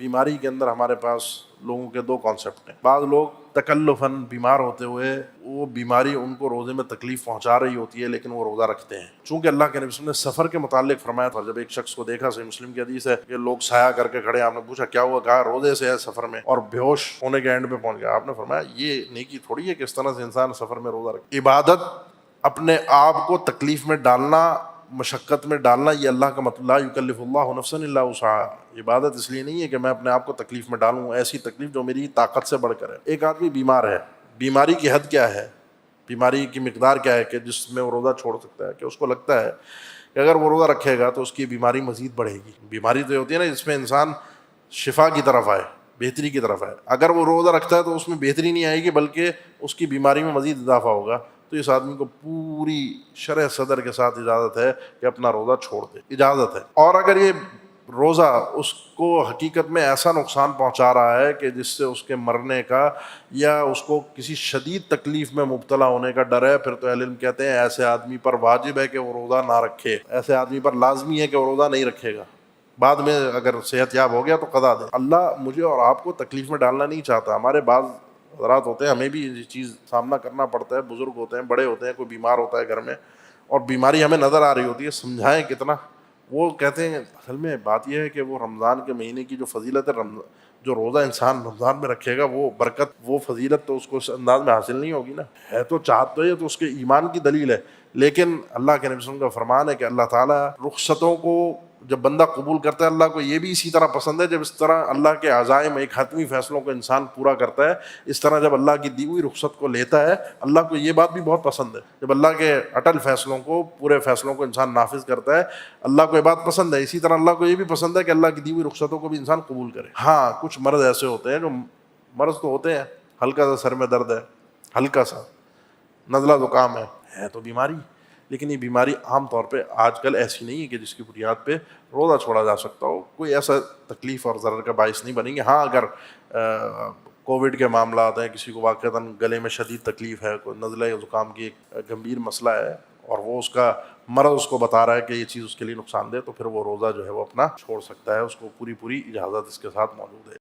بیماری کے اندر ہمارے پاس لوگوں کے دو کانسیپٹ ہیں. بعض لوگ تکلفاً بیمار ہوتے ہوئے وہ بیماری ان کو روزے میں تکلیف پہنچا رہی ہوتی ہے لیکن وہ روزہ رکھتے ہیں. چونکہ اللہ کے نبی صلی اللہ علیہ وسلم نے سفر کے متعلق فرمایا تھا. جب ایک شخص کو دیکھا، صحیح مسلم کی حدیث ہے کہ لوگ سایہ کر کے کھڑے، آپ نے پوچھا کیا ہوا، کہا روزے سے ہے سفر میں، اور بے ہوش ہونے کے اینڈ پہ پہنچ گیا. آپ نے فرمایا یہ نیکی تھوڑی ہے کہ اس طرح سے انسان سفر میں روزہ رکھے. عبادت اپنے آپ کو تکلیف میں ڈالنا، مشقت میں ڈالنا، یہ اللہ کا مطلب لا یکلف اللہ نفسا الا وسعها. عبادت اس لیے نہیں ہے کہ میں اپنے آپ کو تکلیف میں ڈالوں، ایسی تکلیف جو میری طاقت سے بڑھ کر ہے. ایک آدمی بیمار ہے، بیماری کی حد کیا ہے، بیماری کی مقدار کیا ہے کہ جس میں وہ روزہ چھوڑ سکتا ہے، کہ اس کو لگتا ہے کہ اگر وہ روزہ رکھے گا تو اس کی بیماری مزید بڑھے گی. بیماری تو یہ ہوتی ہے نا جس میں انسان شفا کی طرف آئے، بہتری کی طرف آئے. اگر وہ روزہ رکھتا ہے تو اس میں بہتری نہیں آئے گی بلکہ اس کی بیماری میں مزید اضافہ ہوگا. تو اس آدمی کو پوری شرح صدر کے ساتھ اجازت ہے کہ اپنا روزہ چھوڑ دے، اجازت ہے. اور اگر یہ روزہ اس کو حقیقت میں ایسا نقصان پہنچا رہا ہے کہ جس سے اس کے مرنے کا یا اس کو کسی شدید تکلیف میں مبتلا ہونے کا ڈر ہے، پھر تو اہل علم کہتے ہیں ایسے آدمی پر واجب ہے کہ وہ روزہ نہ رکھے، ایسے آدمی پر لازمی ہے کہ وہ روزہ نہیں رکھے گا. بعد میں اگر صحت یاب ہو گیا تو قضا دے. اللہ مجھے اور آپ کو تکلیف میں ڈالنا نہیں چاہتا. ہمارے بعض حضرات ہوتے ہیں، ہمیں بھی یہ چیز سامنا کرنا پڑتا ہے، بزرگ ہوتے ہیں، بڑے ہوتے ہیں، کوئی بیمار ہوتا ہے گھر میں اور بیماری ہمیں نظر آ رہی ہوتی ہے، سمجھائیں کتنا. وہ کہتے ہیں اصل میں بات یہ ہے کہ وہ رمضان کے مہینے کی جو فضیلت ہے، جو روزہ انسان رمضان میں رکھے گا، وہ برکت، وہ فضیلت تو اس کو اس انداز میں حاصل نہیں ہوگی نا. ہے تو چاہت تو یہ تو اس کے ایمان کی دلیل ہے، لیکن اللہ کے نبی صلی اللہ علیہ وسلم کا فرمان ہے کہ اللہ تعالیٰ رخصتوں کو جب بندہ قبول کرتا ہے، اللہ کو یہ بھی اسی طرح پسند ہے جب اس طرح اللہ کے عزائم، ایک حتمی فیصلوں کو انسان پورا کرتا ہے. اس طرح جب اللہ کی دی ہوئی رخصت کو لیتا ہے، اللہ کو یہ بات بھی بہت پسند ہے. جب اللہ کے اٹل فیصلوں کو، پورے فیصلوں کو انسان نافذ کرتا ہے، اللہ کو یہ بات پسند ہے. اسی طرح اللہ کو یہ بھی پسند ہے کہ اللہ کی دی ہوئی رخصتوں کو بھی انسان قبول کرے. ہاں کچھ مرض ایسے ہوتے ہیں جو مرض تو ہوتے ہیں، ہلکا سا سر میں درد ہے، ہلکا سا نزلہ زکام ہے تو بیماری، لیکن یہ بیماری عام طور پہ آج کل ایسی نہیں ہے کہ جس کی بنیاد پہ روزہ چھوڑا جا سکتا ہو. کوئی ایسا تکلیف اور ضرر کا باعث نہیں بنیں گے. ہاں اگر کووڈ کے معاملات ہیں، کسی کو واقعتاً گلے میں شدید تکلیف ہے، کوئی نزلہ یا زکام کی ایک گمبھیر مسئلہ ہے اور وہ اس کا مرض اس کو بتا رہا ہے کہ یہ چیز اس کے لیے نقصان دہ، تو پھر وہ روزہ جو ہے وہ اپنا چھوڑ سکتا ہے. اس کو پوری اجازت اس کے ساتھ موجود ہے.